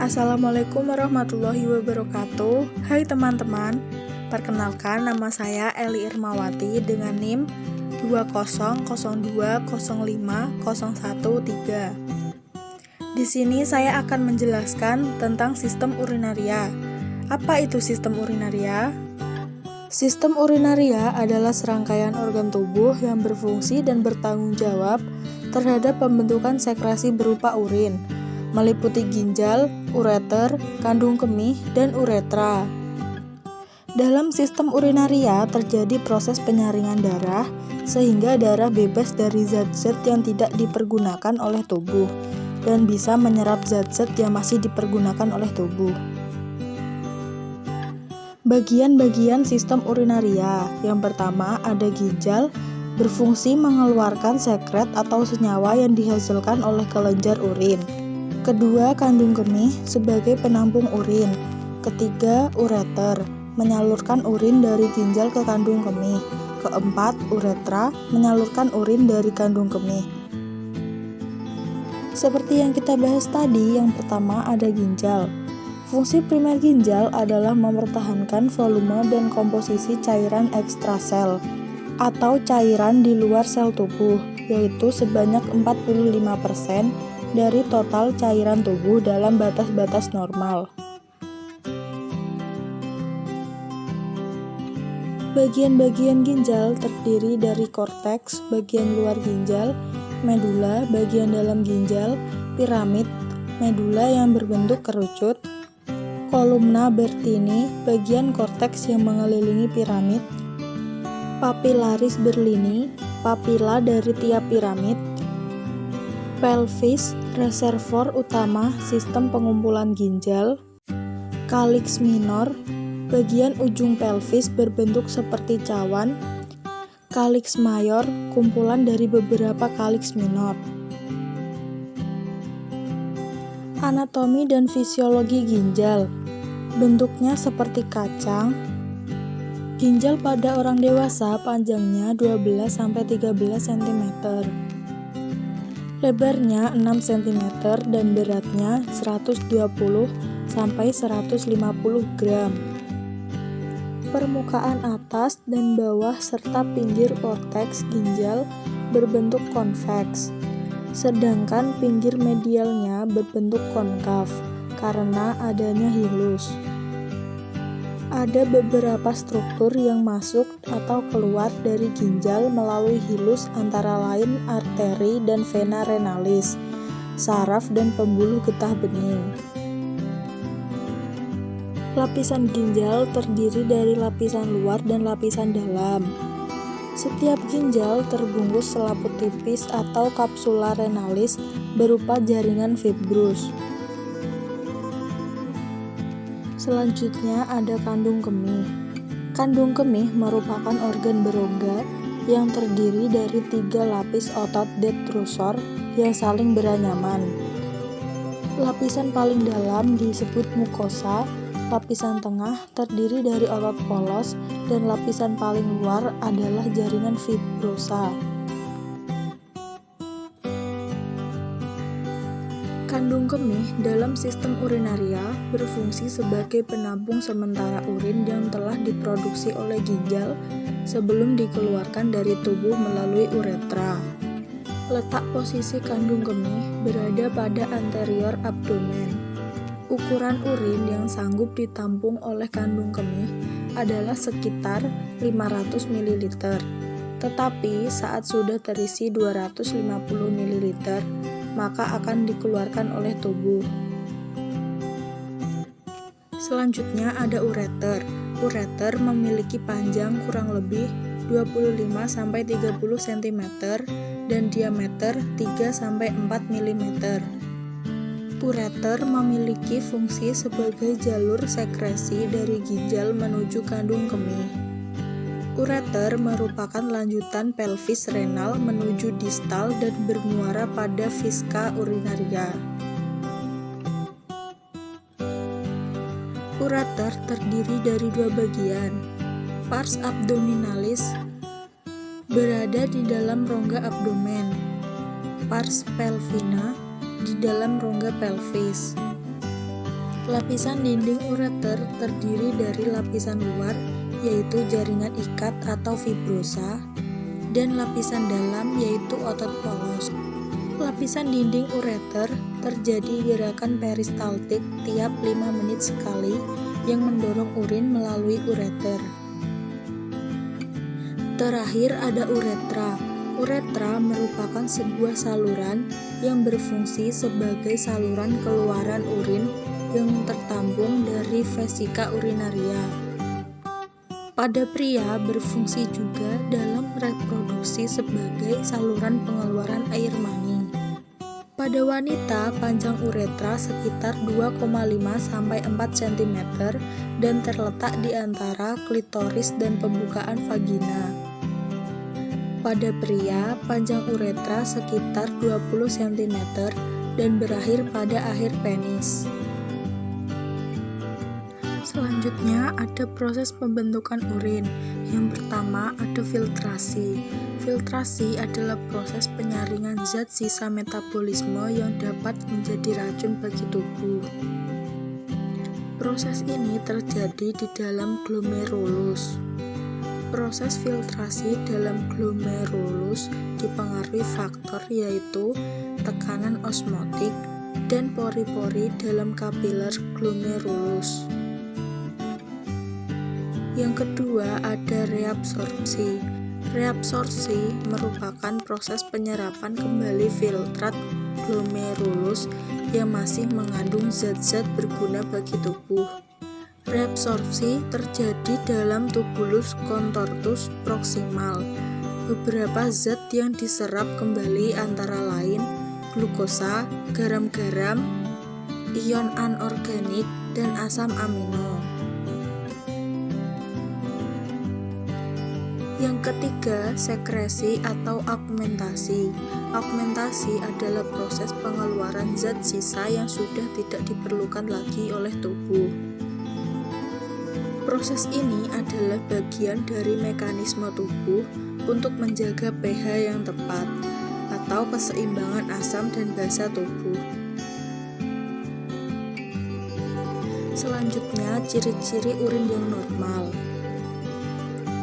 Assalamualaikum warahmatullahi wabarakatuh. Hai teman-teman, perkenalkan nama saya Eli Irmawati dengan NIM 200205013. Di sini saya akan menjelaskan tentang sistem urinaria. Apa itu sistem urinaria? Sistem urinaria adalah serangkaian organ tubuh yang berfungsi dan bertanggung jawab terhadap pembentukan sekresi berupa urin, meliputi ginjal, ureter, kandung kemih, dan uretra. Dalam sistem urinaria terjadi proses penyaringan darah, sehingga darah bebas dari zat-zat yang tidak dipergunakan oleh tubuh, dan bisa menyerap zat-zat yang masih dipergunakan oleh tubuh. Bagian-bagian sistem urinaria. Yang pertama ada ginjal, berfungsi mengeluarkan sekret atau senyawa yang dihasilkan oleh kelenjar urin. Kedua, kandung kemih sebagai penampung urin. Ketiga, ureter, menyalurkan urin dari ginjal ke kandung kemih. Keempat, uretra, menyalurkan urin dari kandung kemih. Seperti yang kita bahas tadi, yang pertama ada ginjal. Fungsi primer ginjal adalah mempertahankan volume dan komposisi cairan ekstrasel atau cairan di luar sel tubuh, yaitu sebanyak 45% dari total cairan tubuh dalam batas-batas normal. Bagian-bagian ginjal terdiri dari korteks, bagian luar ginjal, medula, bagian dalam ginjal, piramid, medula yang berbentuk kerucut, kolumna Bertini, bagian korteks yang mengelilingi piramid, papilaris Berlini, papila dari tiap piramid, pelvis, reservoir utama sistem pengumpulan ginjal, calyx minor, bagian ujung pelvis berbentuk seperti cawan, calyx mayor, kumpulan dari beberapa calyx minor. Anatomi dan fisiologi ginjal. Bentuknya seperti kacang. Ginjal pada orang dewasa panjangnya 12-13 cm. Lebarnya 6 cm dan beratnya 120-150 gram. Permukaan atas dan bawah serta pinggir korteks ginjal berbentuk konveks, sedangkan pinggir medialnya berbentuk konkav karena adanya hilus. Ada beberapa struktur yang masuk atau keluar dari ginjal melalui hilus, antara lain arteri dan vena renalis, saraf dan pembuluh getah bening. Lapisan ginjal terdiri dari lapisan luar dan lapisan dalam. Setiap ginjal terbungkus selaput tipis atau kapsula renalis berupa jaringan fibrus. Selanjutnya ada kandung kemih. Kandung kemih merupakan organ berongga yang terdiri dari 3 lapis otot detrusor yang saling beranyaman. Lapisan paling dalam disebut mukosa, lapisan tengah terdiri dari otot polos, dan lapisan paling luar adalah jaringan fibrosa. Kandung kemih dalam sistem urinaria berfungsi sebagai penampung sementara urin yang telah diproduksi oleh ginjal sebelum dikeluarkan dari tubuh melalui uretra. Letak posisi kandung kemih berada pada anterior abdomen. Ukuran urin yang sanggup ditampung oleh kandung kemih adalah sekitar 500 ml. Tetapi saat sudah terisi 250 ml, maka akan dikeluarkan oleh tubuh. Selanjutnya ada ureter. Ureter memiliki panjang kurang lebih 25-30 cm dan diameter 3-4 mm. Ureter memiliki fungsi sebagai jalur sekresi dari ginjal menuju kandung kemih. Ureter merupakan lanjutan pelvis renal menuju distal dan bermuara pada fiska urinaria. Ureter terdiri dari 2 bagian. Pars abdominalis berada di dalam rongga abdomen. Pars pelvina di dalam rongga pelvis. Lapisan dinding ureter terdiri dari lapisan luar, yaitu jaringan ikat atau fibrosa, dan lapisan dalam, yaitu otot polos. Lapisan dinding ureter terjadi gerakan peristaltik tiap 5 menit sekali yang mendorong urin melalui ureter. Terakhir ada uretra. Uretra merupakan sebuah saluran yang berfungsi sebagai saluran keluaran urin yang tertampung dari vesika urinaria. Pada pria berfungsi juga dalam reproduksi sebagai saluran pengeluaran air mani. Pada wanita, panjang uretra sekitar 2,5–4 cm dan terletak di antara klitoris dan pembukaan vagina. Pada pria, panjang uretra sekitar 20 cm dan berakhir pada akhir penis. Selanjutnya ada proses pembentukan urin. Yang pertama ada filtrasi. Filtrasi adalah proses penyaringan zat sisa metabolisme yang dapat menjadi racun bagi tubuh. Proses ini terjadi di dalam glomerulus. Proses filtrasi dalam glomerulus dipengaruhi faktor yaitu tekanan osmotik dan pori-pori dalam kapiler glomerulus. Yang kedua ada reabsorpsi. Reabsorpsi merupakan proses penyerapan kembali filtrat glomerulus yang masih mengandung zat-zat berguna bagi tubuh. Reabsorpsi terjadi dalam tubulus contortus proximal. Beberapa zat yang diserap kembali antara lain glukosa, garam-garam, ion anorganik, dan asam amino. Yang ketiga, sekresi atau augmentasi. Augmentasi adalah proses pengeluaran zat sisa yang sudah tidak diperlukan lagi oleh tubuh. Proses ini adalah bagian dari mekanisme tubuh untuk menjaga pH yang tepat atau keseimbangan asam dan basa tubuh. Selanjutnya, ciri-ciri urin yang normal.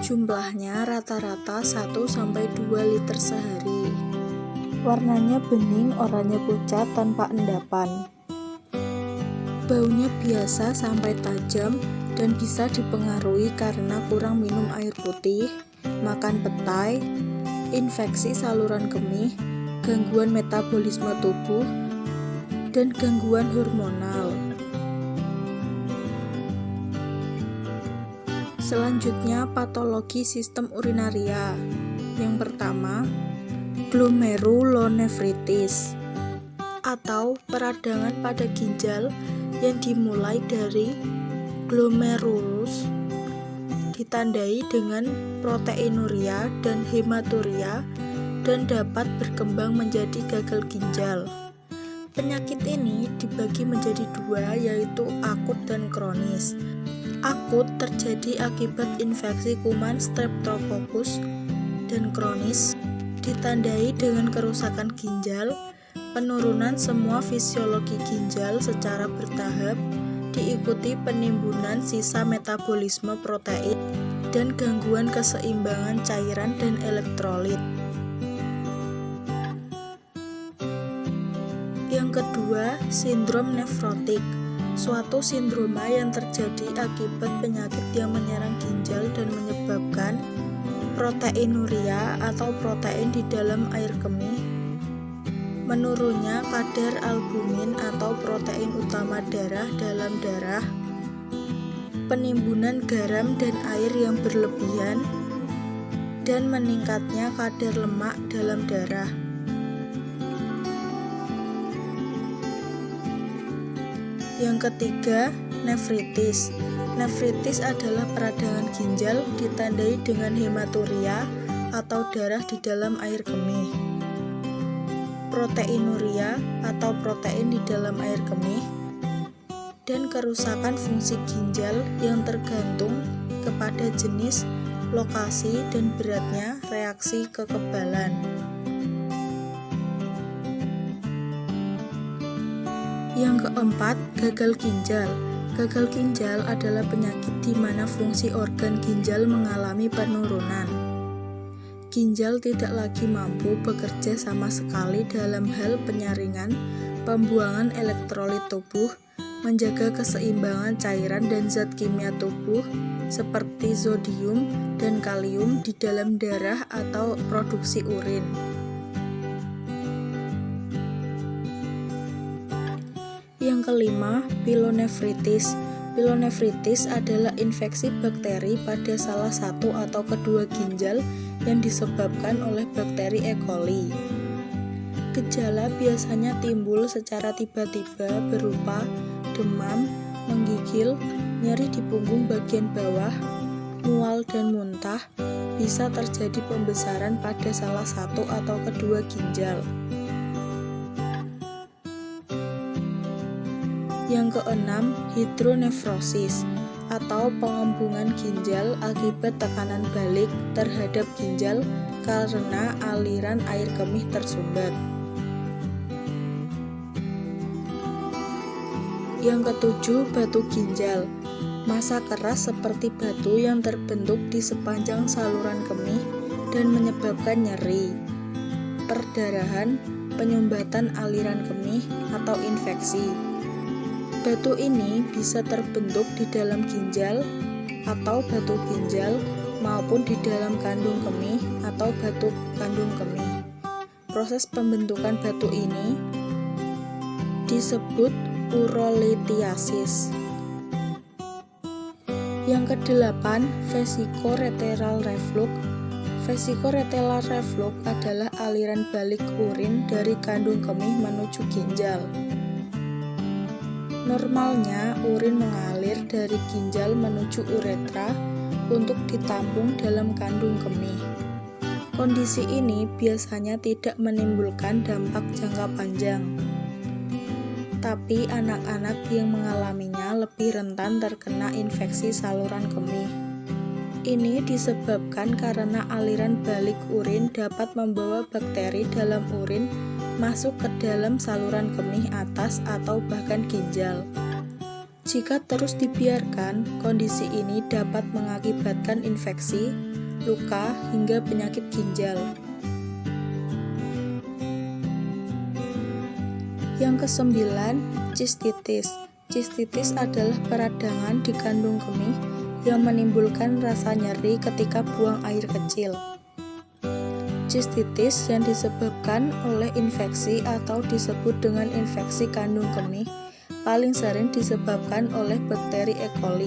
Jumlahnya rata-rata 1–2 liter sehari. Warnanya bening oranye pucat tanpa endapan. Baunya biasa sampai tajam dan bisa dipengaruhi karena kurang minum air putih, makan petai, infeksi saluran kemih, gangguan metabolisme tubuh, dan gangguan hormonal. Selanjutnya, patologi sistem urinaria. Yang pertama, glomerulonefritis atau peradangan pada ginjal yang dimulai dari glomerulus, ditandai dengan proteinuria dan hematuria dan dapat berkembang menjadi gagal ginjal. Penyakit ini dibagi menjadi dua, yaitu akut dan kronis. Akut terjadi akibat infeksi kuman Streptococcus dan kronis ditandai dengan kerusakan ginjal, penurunan semua fisiologi ginjal secara bertahap, diikuti penimbunan sisa metabolisme protein dan gangguan keseimbangan cairan dan elektrolit. Yang kedua, sindrom nefrotik. Suatu sindroma yang terjadi akibat penyakit yang menyerang ginjal dan menyebabkan proteinuria atau protein di dalam air kemih, menurunnya kadar albumin atau protein utama darah dalam darah, penimbunan garam dan air yang berlebihan, dan meningkatnya kadar lemak dalam darah. Yang ketiga, nefritis. Nefritis adalah peradangan ginjal ditandai dengan hematuria atau darah di dalam air kemih, proteinuria atau protein di dalam air kemih, dan kerusakan fungsi ginjal yang tergantung kepada jenis, lokasi, dan beratnya reaksi kekebalan. Yang keempat, gagal ginjal. Gagal ginjal adalah penyakit di mana fungsi organ ginjal mengalami penurunan. Ginjal tidak lagi mampu bekerja sama sekali dalam hal penyaringan, pembuangan elektrolit tubuh, menjaga keseimbangan cairan dan zat kimia tubuh seperti zodium dan kalium di dalam darah atau produksi urin. Yang kelima, pilonefritis. Pilonefritis adalah infeksi bakteri pada salah satu atau kedua ginjal yang disebabkan oleh bakteri E. coli. Gejala biasanya timbul secara tiba-tiba berupa demam, menggigil, nyeri di punggung bagian bawah, mual dan muntah. Bisa terjadi pembesaran pada salah satu atau kedua ginjal. Yang keenam, hidronefrosis atau pengembungan ginjal akibat tekanan balik terhadap ginjal karena aliran air kemih tersumbat. Yang ketujuh, batu ginjal. Massa keras seperti batu yang terbentuk di sepanjang saluran kemih dan menyebabkan nyeri, perdarahan, penyumbatan aliran kemih, atau infeksi. Batu ini bisa terbentuk di dalam ginjal atau batu ginjal maupun di dalam kandung kemih atau batu kandung kemih. Proses pembentukan batu ini disebut urolithiasis. Yang kedelapan, vesicoureteral reflux. Vesicoureteral reflux adalah aliran balik urin dari kandung kemih menuju ginjal. Normalnya, urin mengalir dari ginjal menuju uretra untuk ditampung dalam kandung kemih. Kondisi ini biasanya tidak menimbulkan dampak jangka panjang, tapi anak-anak yang mengalaminya lebih rentan terkena infeksi saluran kemih. Ini disebabkan karena aliran balik urin dapat membawa bakteri dalam urin masuk ke dalam saluran kemih atas atau bahkan ginjal. Jika terus dibiarkan, kondisi ini dapat mengakibatkan infeksi, luka, hingga penyakit ginjal. Yang kesembilan, sistitis. Sistitis adalah peradangan di kandung kemih yang menimbulkan rasa nyeri ketika buang air kecil. Sistitis yang disebabkan oleh infeksi atau disebut dengan infeksi kandung kemih paling sering disebabkan oleh bakteri E. coli.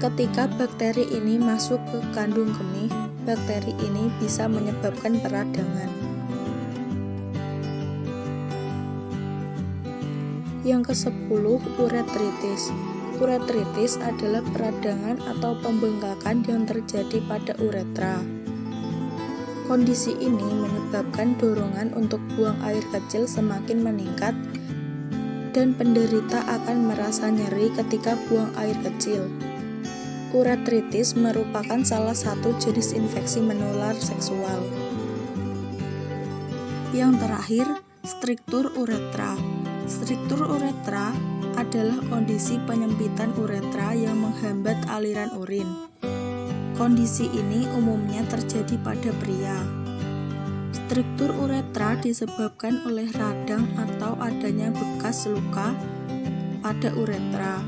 Ketika bakteri ini masuk ke kandung kemih, bakteri ini bisa menyebabkan peradangan. Yang ke-10, uretritis. Uretritis adalah peradangan atau pembengkakan yang terjadi pada uretra. Kondisi ini menyebabkan dorongan untuk buang air kecil semakin meningkat dan penderita akan merasa nyeri ketika buang air kecil. Uretritis merupakan salah satu jenis infeksi menular seksual. Yang terakhir, struktur uretra. Struktur uretra adalah kondisi penyempitan uretra yang menghambat aliran urin. Kondisi ini umumnya terjadi pada pria. Struktur uretra disebabkan oleh radang atau adanya bekas luka pada uretra.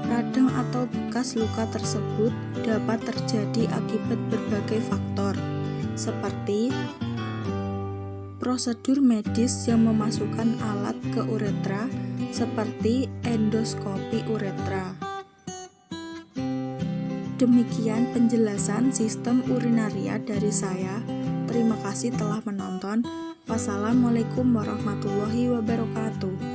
Radang atau bekas luka tersebut dapat terjadi akibat berbagai faktor, seperti prosedur medis yang memasukkan alat ke uretra, seperti endoskopi uretra. Demikian penjelasan sistem urinaria dari saya. Terima kasih telah menonton. Wassalamualaikum warahmatullahi wabarakatuh.